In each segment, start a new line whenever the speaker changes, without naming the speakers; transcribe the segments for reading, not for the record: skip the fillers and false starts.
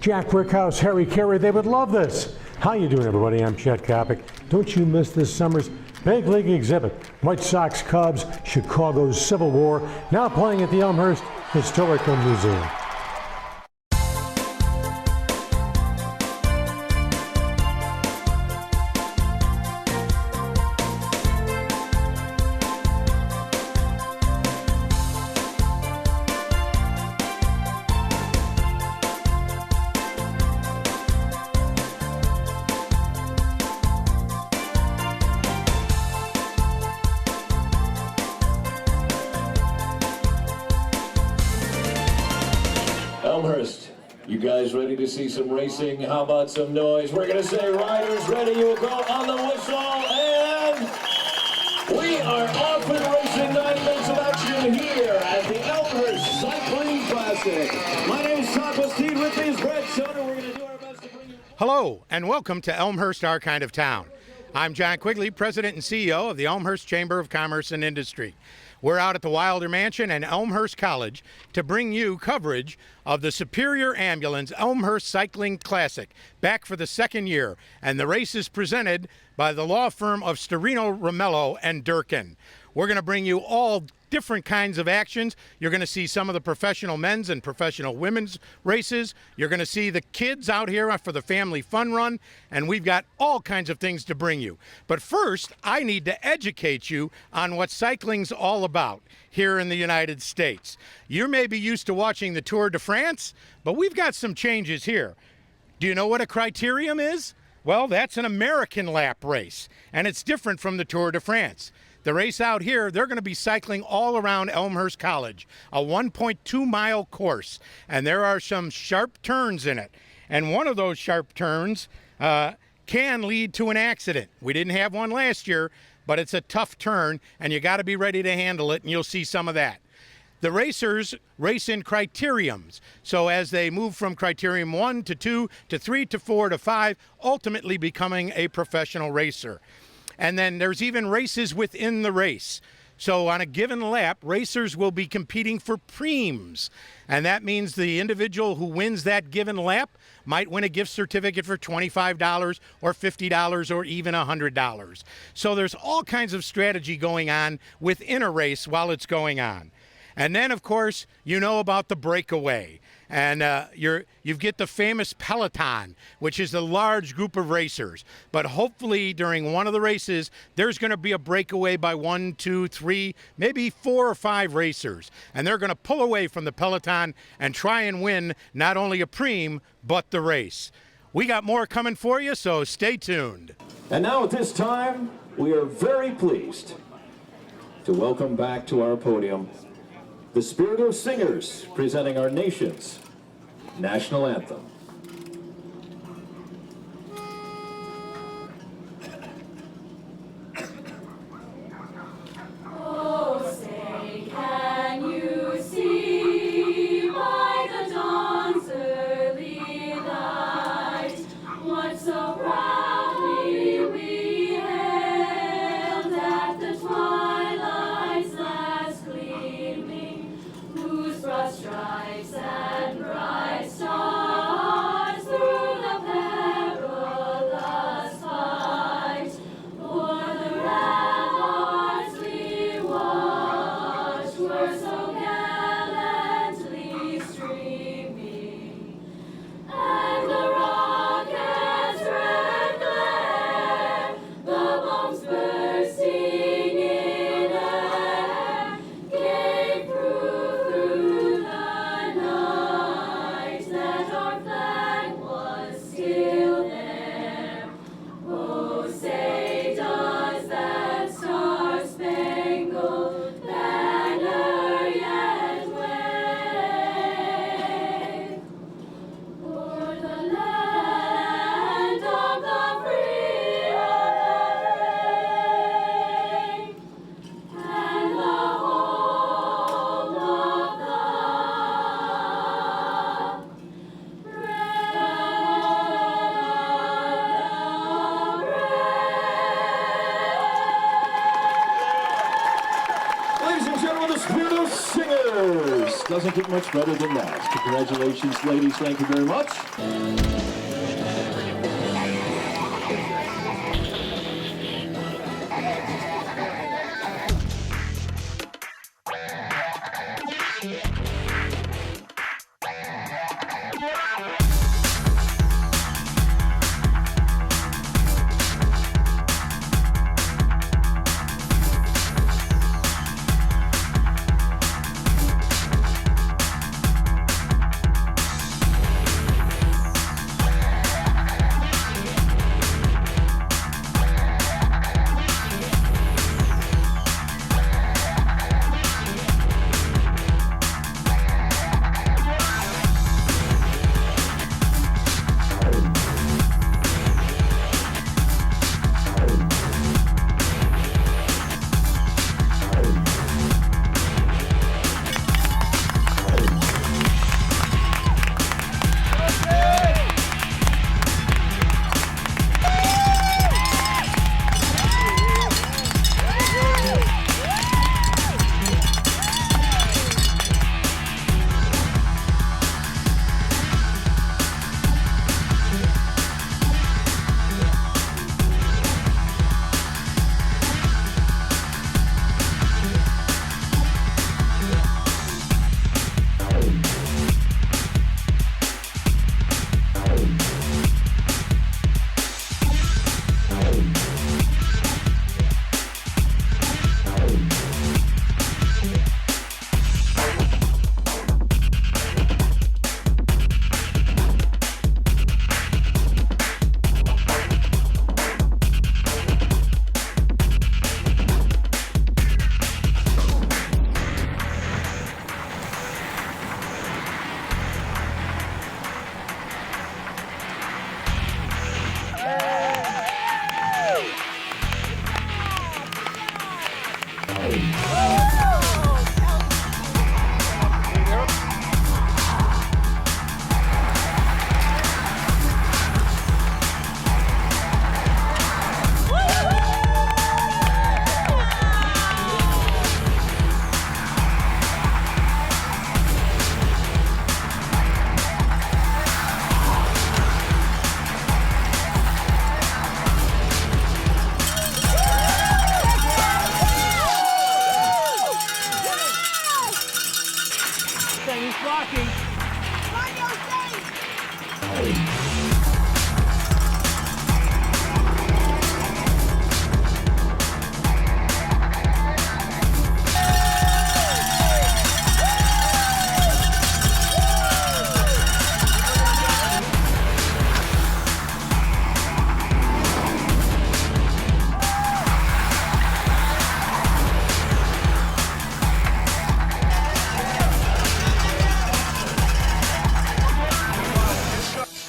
Jack Brickhouse, Harry Carey, they would love this. How you doing, everybody? I'm Chet Kopic. Don't you miss this summer's big league exhibit, White Sox, Cubs, Chicago's Civil War, now playing at the Elmhurst Historical Museum.
Elmhurst, you guys ready to see some racing? How about some noise? We're going to say riders ready, you will go on the whistle, and we are off and racing. 9 minutes of action here at the Elmhurst Cycling Classic. My name is Todd Bastide, with me is Brett Soder. We're going to do our best to bring you...
Hello, and welcome to Elmhurst, our kind of town. I'm John Quigley, President and CEO of the Elmhurst Chamber of Commerce and Industry. We're out at the Wilder Mansion and Elmhurst College to bring you coverage of the Superior Ambulance Elmhurst Cycling Classic, back for the second year, and the race is presented by the law firm of Storino, Romello, and Durkin. We're going to bring you all different kinds of actions. You're going to see some of the professional men's and professional women's races. You're going to see the kids out here for the family fun run, and we've got all kinds of things to bring you. But first, I need to educate you on what cycling's all about here in the United States. You may be used to watching the Tour de France, but we've got some changes here. Do you know what a criterium is? Well, that's an American lap race, and it's different from the Tour de France. The race out here, they're going to be cycling all around Elmhurst College, a 1.2-mile course, and there are some sharp turns in it. And one of those sharp turns can lead to an accident. We didn't have one last year, but it's a tough turn, and you got to be ready to handle it, and you'll see some of that. The racers race in criteriums, so as they move from criterium 1 to 2 to 3 to 4 to 5, ultimately becoming a professional racer. And then there's even races within the race. So on a given lap, racers will be competing for preems. And that means the individual who wins that given lap might win a gift certificate for $25 or $50 or even $100. So there's all kinds of strategy going on within a race while it's going on. And then, of course, you know about the breakaway. And you get the famous peloton, which is a large group of racers. But hopefully during one of the races, there's going to be a breakaway by 1, 2, 3, maybe 4 or 5 racers. And they're going to pull away from the peloton and try and win not only a preem, but the race. We got more coming for you, so stay tuned.
And now at this time, we are very pleased to welcome back to our podium the Spirit of Singers, presenting our nation's national anthem.
Oh, say, can you see by the dawn's early light what so proudly we hailed at the twilight's last gleaming, whose broad stripes and bright stars
Doesn't get much better than that. Congratulations, ladies. Thank you very much.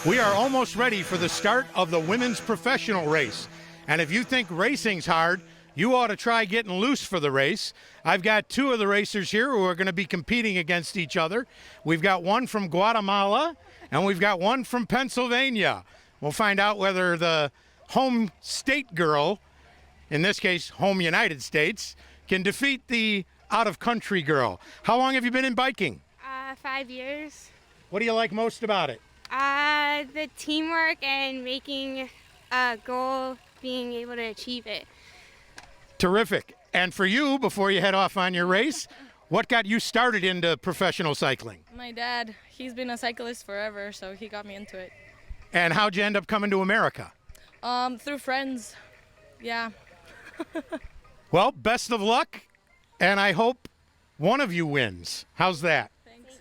We are almost ready for the start of the women's professional race. And if you think racing's hard, you ought to try getting loose for the race. I've got two of the racers here who are going to be competing against each other. We've got one from Guatemala and we've got one from Pennsylvania. We'll find out whether the home state girl, in this case, home United States, can defeat the out-of-country girl. How long have you been in biking?
5 years.
What do you like most about it?
The teamwork and making a goal, being able to achieve it.
Terrific. And for you, before you head off on your race, what got you started into professional cycling?
My dad, he's been a cyclist forever, so he got me into it.
And how'd you end up coming to America?
Through friends, yeah.
Well, best of luck, and I hope one of you wins. How's that?
Thanks.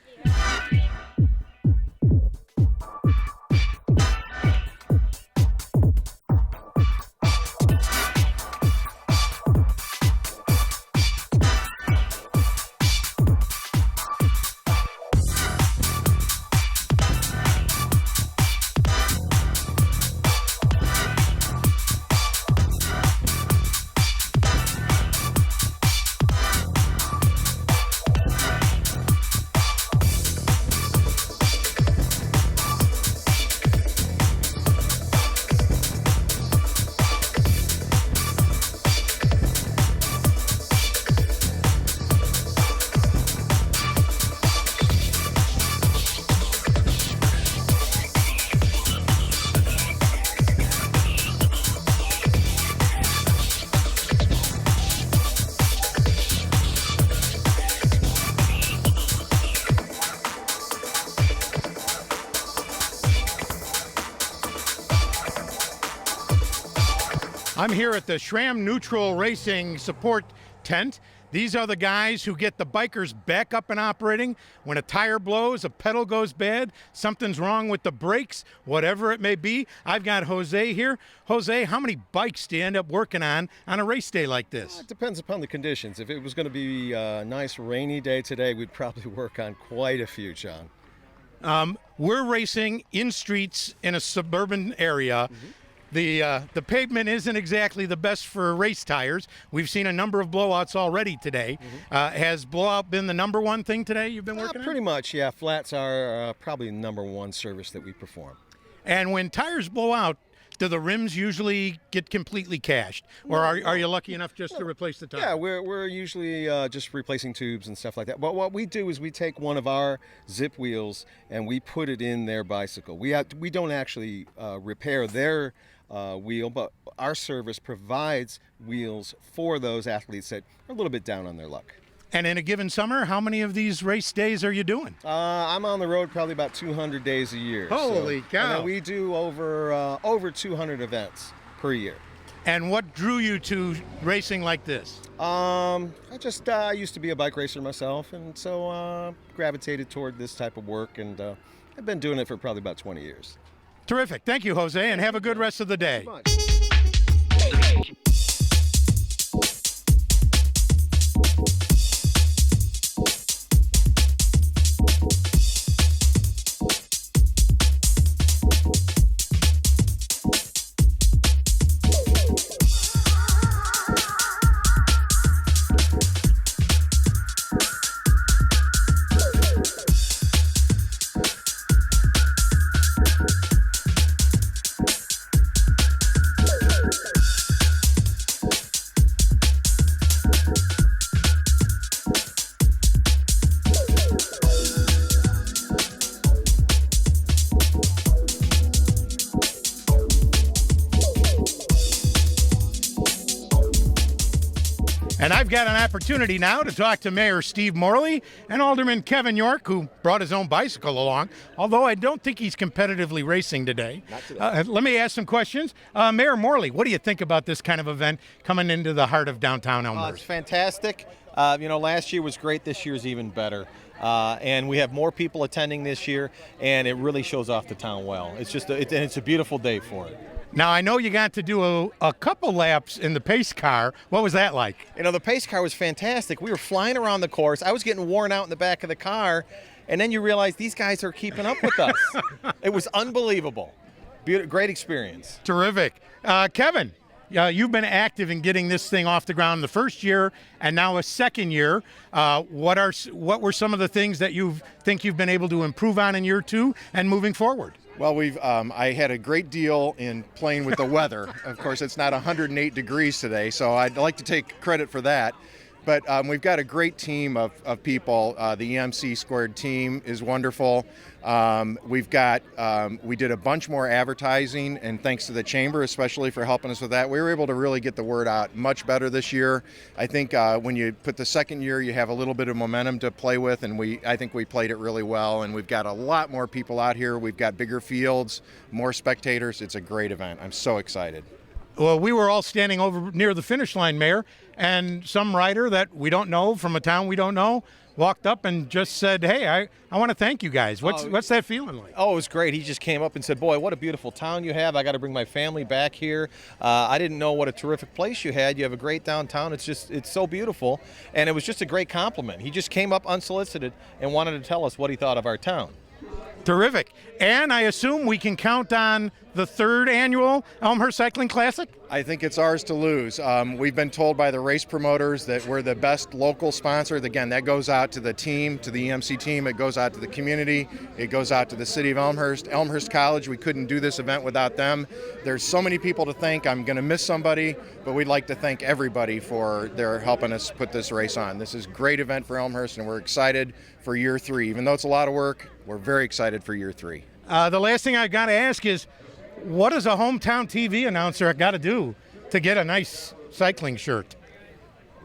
I'm here at the SRAM Neutral Racing Support Tent. These are the guys who get the bikers back up and operating when a tire blows, a pedal goes bad, something's wrong with the brakes, whatever it may be. I've got Jose here. Jose, how many bikes do you end up working on a race day like this?
It depends upon the conditions. If it was going to be a nice rainy day today, we'd probably work on quite a few, John.
We're racing in streets in a suburban area. The pavement isn't exactly the best for race tires. We've seen a number of blowouts already today. Has blowout been the number one thing today you've been working on?
Pretty much, yeah. Flats are probably the number one service that we perform.
And when tires blow out, do the rims usually get completely cashed? Or are you lucky enough just to replace the tire?
Yeah, we're usually just replacing tubes and stuff like that. But what we do is we take one of our zip wheels and we put it in their bicycle. We don't actually repair their wheel, but our service provides wheels for those athletes that are a little bit down on their luck.
And in a given summer, how many of these race days are you doing?
I'm on the road probably about 200 days a year.
Holy cow.
And we do over 200 events per year.
And what drew you to racing like this?
I used to be a bike racer myself, and so gravitated toward this type of work, and I've been doing it for probably about 20 years.
Terrific. Thank you, Jose, and have a good rest of the day. And I've got an opportunity now to talk to Mayor Steve Morley and Alderman Kevin York, who brought his own bicycle along, although I don't think he's competitively racing today.
Not today.
Let me ask some questions. Mayor Morley, what do you think about this kind of event coming into the heart of downtown
It's
Elmhurst?
fantastic. Last year was great. This year's even better. And we have more people attending this year, and it really shows off the town well. It's just it's a beautiful day for it.
Now, I know you got to do a couple laps in the pace car. What was that like?
The pace car was fantastic. We were flying around the course. I was getting worn out in the back of the car, and then you realize these guys are keeping up with us. It was unbelievable. Great experience.
Terrific. Kevin, you've been active in getting this thing off the ground the first year and now a second year. What were some of the things that you think you've been able to improve on in year two and moving forward?
Well, I had a great deal in playing with the weather. Of course, it's not 108 degrees today, so I'd like to take credit for that. But we've got a great team of people. The EMC squared team is wonderful. We did a bunch more advertising, and thanks to the chamber, especially for helping us with that, we were able to really get the word out much better this year. I think when you put the second year, you have a little bit of momentum to play with, and I think we played it really well. And we've got a lot more people out here. We've got bigger fields, more spectators. It's a great event. I'm so excited.
Well, we were all standing over near the finish line, Mayor, and some rider that we don't know from a town we don't know walked up and just said, "Hey, I want to thank you guys." What's that feeling like?
Oh, it was great. He just came up and said, "Boy, what a beautiful town you have. I got to bring my family back here. I didn't know what a terrific place you had. You have a great downtown. It's so beautiful." And it was just a great compliment. He just came up unsolicited and wanted to tell us what he thought of our town.
Terrific. And I assume we can count on the third annual Elmhurst Cycling Classic?
I think it's ours to lose. We've been told by the race promoters that we're the best local sponsor. Again, that goes out to the team, to the EMC team. It goes out to the community. It goes out to the city of Elmhurst. Elmhurst College, we couldn't do this event without them. There's so many people to thank. I'm going to miss somebody, but we'd like to thank everybody for their helping us put this race on. This is a great event for Elmhurst, and we're excited for year three. Even though it's a lot of work, we're very excited for year three.
The last thing I've got to ask is, what does a hometown TV announcer got to do to get a nice cycling shirt?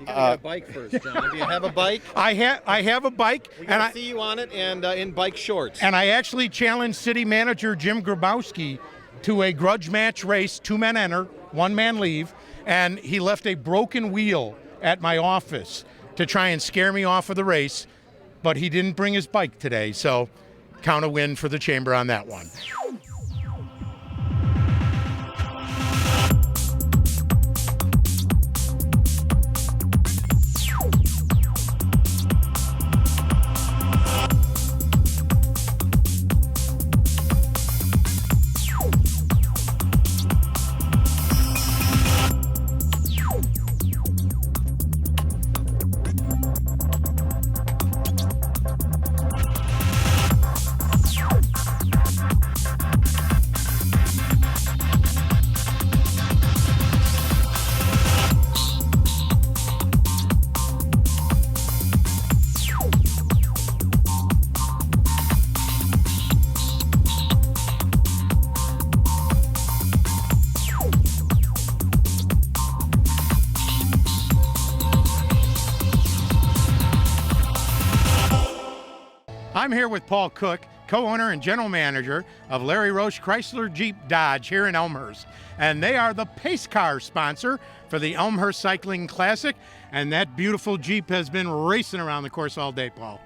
You got to get a bike first, John. Do you have a bike?
I have a bike.
We got to see you on it and in bike shorts.
And I actually challenged City Manager Jim Grabowski to a grudge match race, 2 men enter, 1 man leave, and he left a broken wheel at my office to try and scare me off of the race, but he didn't bring his bike today, so count a win for the Chamber on that one. I'm here with Paul Cook, co-owner and general manager of Larry Roche Chrysler Jeep Dodge here in Elmhurst. And they are the pace car sponsor for the Elmhurst Cycling Classic. And that beautiful Jeep has been racing around the course all day, Paul.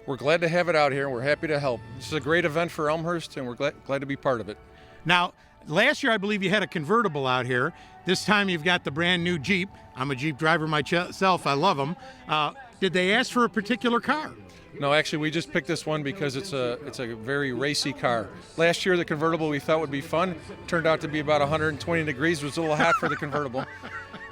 We're glad to have it out here, and we're happy to help. This is a great event for Elmhurst, and we're glad to be part of it.
Now, last year I believe you had a convertible out here. This time you've got the brand new Jeep. I'm a Jeep driver myself. I love them. Did they ask for a particular car?
No, actually, we just picked this one because it's a very racy car. Last year, the convertible we thought would be fun turned out to be about 120 degrees. It was a little hot for the convertible.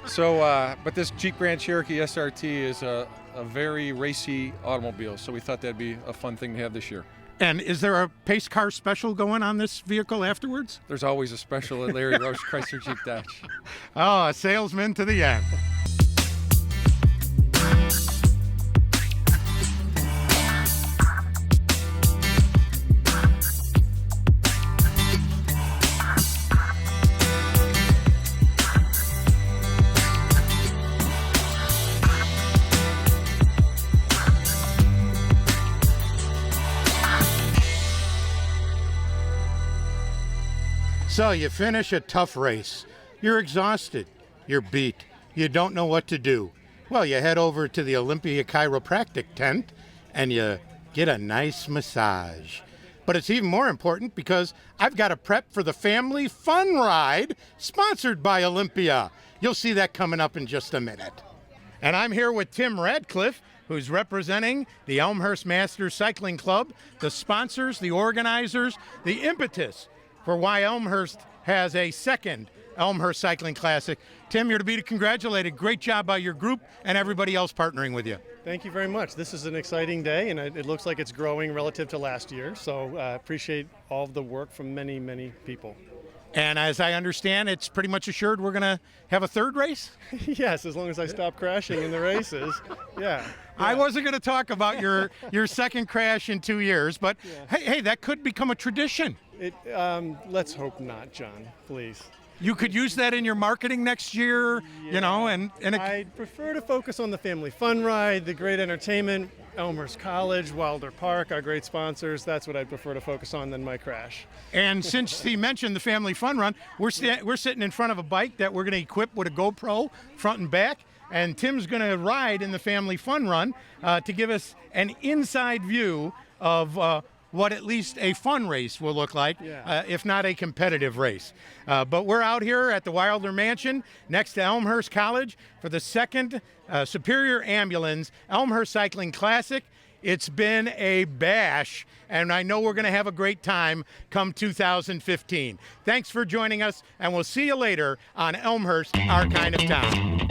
So, but this Jeep Grand Cherokee SRT is a very racy automobile, so we thought that'd be a fun thing to have this year.
And is there a pace car special going on this vehicle afterwards?
There's always a special at Larry Roche Chrysler Jeep Dodge.
Oh, a salesman to the end. So you finish a tough race. You're exhausted. You're beat. You don't know what to do. Well, you head over to the Olympia chiropractic tent and you get a nice massage. But it's even more important because I've got a prep for the family fun ride sponsored by Olympia. You'll see that coming up in just a minute. And I'm here with Tim Radcliffe, who's representing the Elmhurst Masters Cycling Club, the sponsors, the organizers, the impetus for why Elmhurst has a second Elmhurst Cycling Classic. Tim, you're to be congratulated. Great job by your group and everybody else partnering with you.
Thank you very much. This is an exciting day, and it looks like it's growing relative to last year. So appreciate all of the work from many, many people.
And as I understand, it's pretty much assured we're going to have a third race?
Yes, as long as I stop crashing in the races. Yeah.
I wasn't going to talk about your second crash in 2 years, but hey, that could become a tradition.
Let's hope not, John, please.
You could use that in your marketing next year,
Yeah.
you know, and
I'd prefer to focus on the family fun ride, the great entertainment, Elmhurst College, Wilder Park, our great sponsors. That's what I'd prefer to focus on than my crash.
And since he mentioned the family fun run, we're sitting in front of a bike that we're going to equip with a GoPro front and back, and Tim's going to ride in the family fun run to give us an inside view of what at least a fun race will look like, if not a competitive race. But we're out here at the Wilder Mansion next to Elmhurst College for the second Superior Ambulance Elmhurst Cycling Classic. It's been a bash, and I know we're going to have a great time come 2015. Thanks for joining us, and we'll see you later on Elmhurst, Our Kind of Town.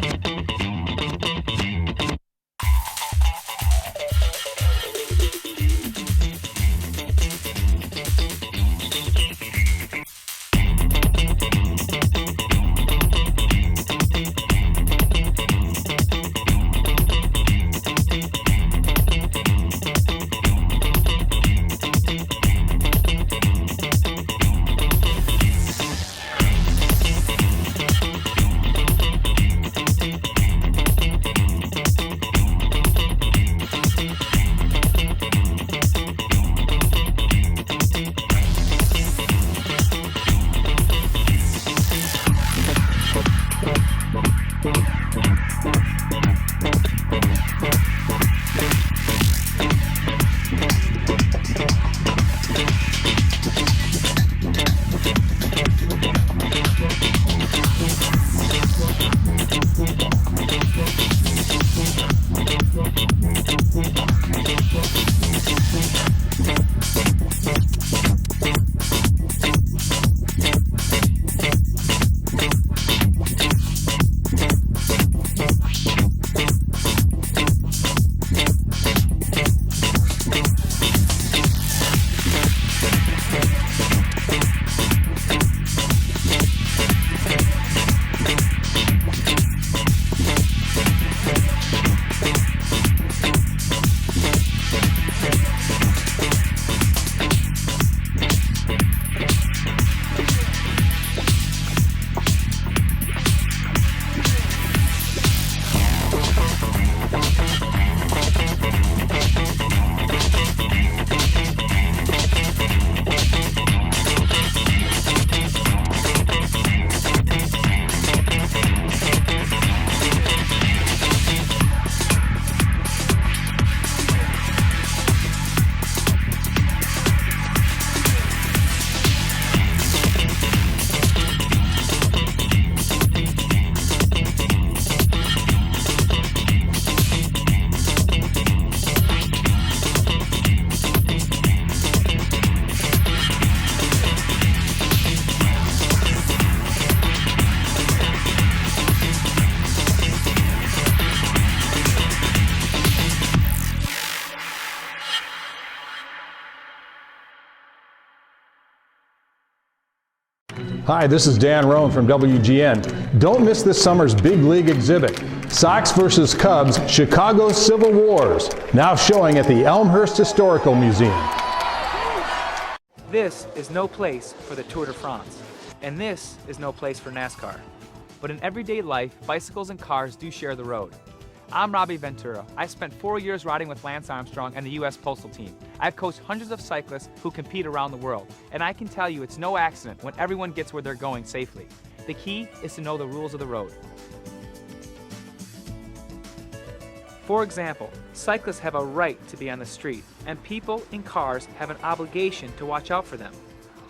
Hi, this is Dan Roan from WGN. Don't miss this summer's Big League exhibit, Sox vs. Cubs, Chicago Civil Wars, now showing at the Elmhurst Historical Museum.
This is no place for the Tour de France, and this is no place for NASCAR. But in everyday life, bicycles and cars do share the road. I'm Robbie Ventura. I spent 4 years riding with Lance Armstrong and the U.S. Postal Team. I've coached hundreds of cyclists who compete around the world, and I can tell you it's no accident when everyone gets where they're going safely. The key is to know the rules of the road. For example, cyclists have a right to be on the street, and people in cars have an obligation to watch out for them.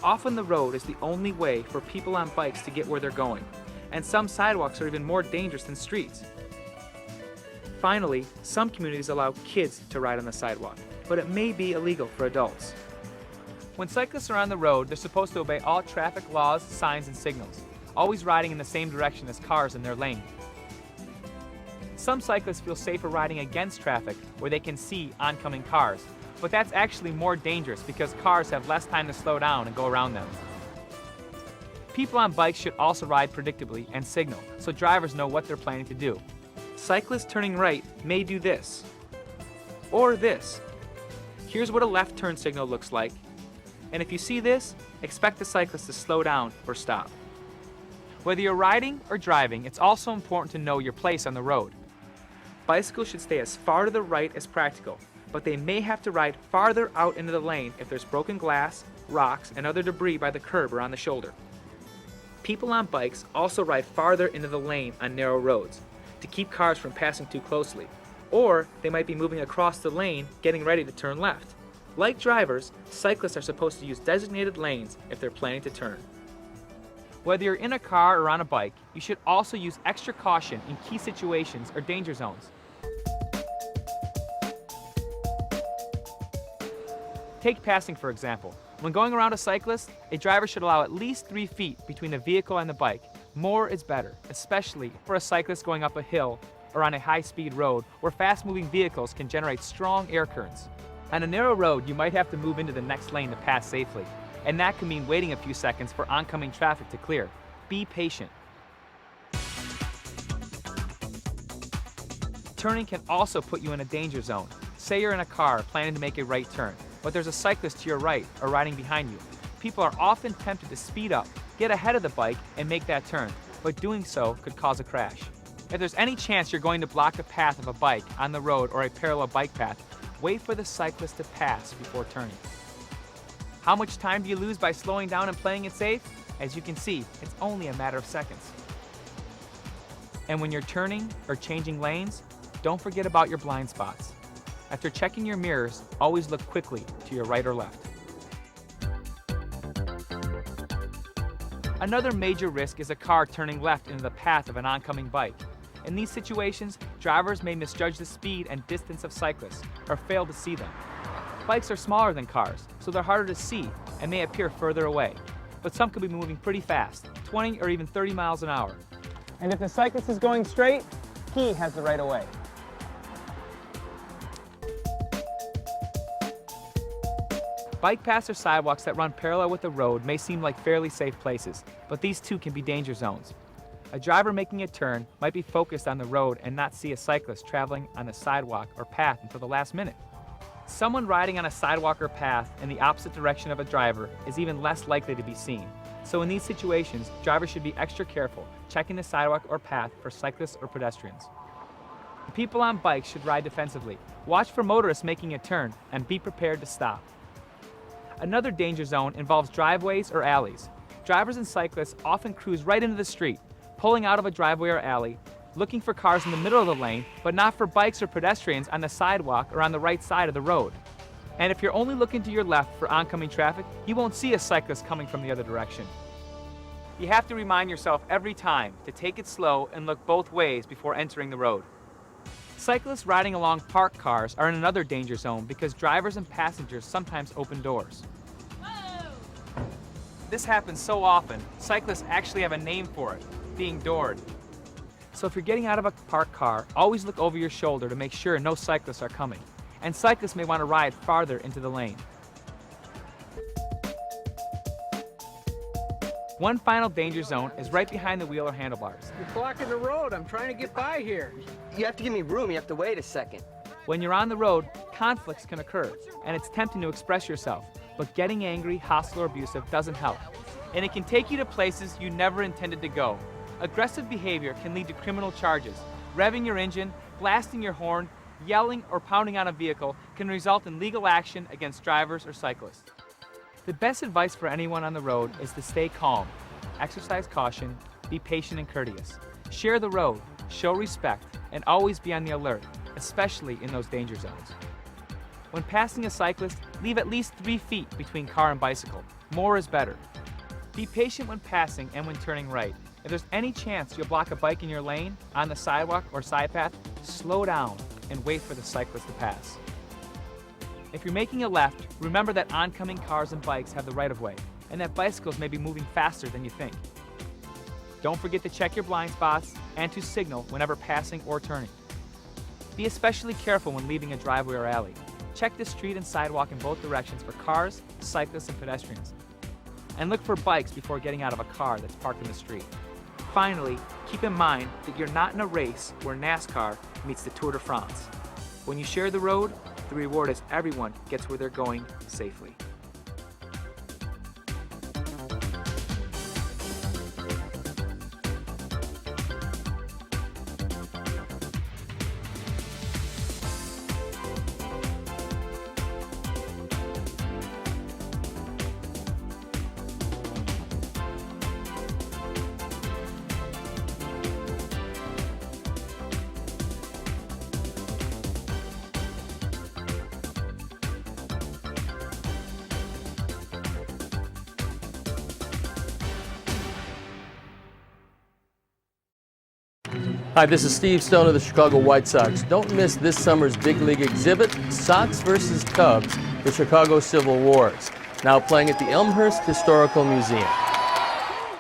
Often the road is the only way for people on bikes to get where they're going, and some sidewalks are even more dangerous than streets. Finally, some communities allow kids to ride on the sidewalk, but it may be illegal for adults. When cyclists are on the road, they're supposed to obey all traffic laws, signs, and signals, always riding in the same direction as cars in their lane. Some cyclists feel safer riding against traffic where they can see oncoming cars, but that's actually more dangerous because cars have less time to slow down and go around them. People on bikes should also ride predictably and signal, so drivers know what they're planning to do. Cyclists turning right may do this, or this. Here's what a left turn signal looks like, and if you see this, expect the cyclist to slow down or stop. Whether you're riding or driving, it's also important to know your place on the road. Bicycles should stay as far to the right as practical, but they may have to ride farther out into the lane if there's broken glass, rocks, and other debris by the curb or on the shoulder. People on bikes also ride farther into the lane on narrow roads to keep cars from passing too closely, or they might be moving across the lane getting ready to turn left. Like drivers, cyclists are supposed to use designated lanes if they're planning to turn. Whether you're in a car or on a bike, you should also use extra caution in key situations or danger zones. Take passing, for example. When going around a cyclist, a driver should allow at least 3 feet between the vehicle and the bike. More is better, especially for a cyclist going up a hill or on a high-speed road where fast-moving vehicles can generate strong air currents. On a narrow road, you might have to move into the next lane to pass safely, and that can mean waiting a few seconds for oncoming traffic to clear. Be patient. Turning can also put you in a danger zone. Say you're in a car planning to make a right turn, but there's a cyclist to your right or riding behind you. People are often tempted to speed up, get ahead of the bike, and make that turn, but doing so could cause a crash. If there's any chance you're going to block the path of a bike on the road or a parallel bike path, wait for the cyclist to pass before turning. How much time do you lose by slowing down and playing it safe? As you can see, it's only a matter of seconds. And when you're turning or changing lanes, don't forget about your blind spots. After checking your mirrors, always look quickly to your right or left. Another major risk is a car turning left into the path of an oncoming bike. In these situations, drivers may misjudge the speed and distance of cyclists or fail to see them. Bikes are smaller than cars, so they're harder to see and may appear further away. But some could be moving pretty fast, 20 or even 30 miles an hour. And if the cyclist is going straight, he has the right of way. Bike paths or sidewalks that run parallel with the road may seem like fairly safe places, but these too can be danger zones. A driver making a turn might be focused on the road and not see a cyclist traveling on the sidewalk or path until the last minute. Someone riding on a sidewalk or path in the opposite direction of a driver is even less likely to be seen. So in these situations, drivers should be extra careful, checking the sidewalk or path for cyclists or pedestrians. People on bikes should ride defensively. Watch for motorists making a turn and be prepared to stop. Another danger zone involves driveways or alleys. Drivers and cyclists often cruise right into the street, pulling out of a driveway or alley, looking for cars in the middle of the lane, but not for bikes or pedestrians on the sidewalk or on the right side of the road. And if you're only looking to your left for oncoming traffic, you won't see a cyclist coming from the other direction. You have to remind yourself every time to take it slow and look both ways before entering the road. Cyclists riding along parked cars are in another danger zone because drivers and passengers sometimes open doors. This happens so often, cyclists actually have a name for it, being doored. So if you're getting out of a parked car, always look over your shoulder to make sure no cyclists are coming. And cyclists may want to ride farther into the lane. One final danger zone is right behind the wheel or handlebars.
You're blocking the road. I'm trying to get by here. You have to give me room. You have to wait a second.
When you're on the road, conflicts can occur, and it's tempting to express yourself, but getting angry, hostile, or abusive doesn't help. And it can take you to places you never intended to go. Aggressive behavior can lead to criminal charges. Revving your engine, blasting your horn, yelling, or pounding on a vehicle can result in legal action against drivers or cyclists. The best advice for anyone on the road is to stay calm, exercise caution, be patient and courteous. Share the road, show respect, and always be on the alert, especially in those danger zones. When passing a cyclist, leave at least 3 feet between car and bicycle. More is better. Be patient when passing and when turning right. If there's any chance you'll block a bike in your lane, on the sidewalk or side path, slow down and wait for the cyclist to pass. If you're making a left, remember that oncoming cars and bikes have the right of way, and that bicycles may be moving faster than you think. Don't forget to check your blind spots and to signal whenever passing or turning. Be especially careful when leaving a driveway or alley. Check the street and sidewalk in both directions for cars, cyclists, and pedestrians. And look for bikes before getting out of a car that's parked in the street. Finally, keep in mind that you're not in a race where NASCAR meets the Tour de France. When you share the road, the reward is everyone gets where they're going safely.
Hi, this is Steve Stone of the Chicago White Sox. Don't miss this summer's big league exhibit, Sox vs. Cubs, the Chicago Civil Wars, now playing at the Elmhurst Historical Museum.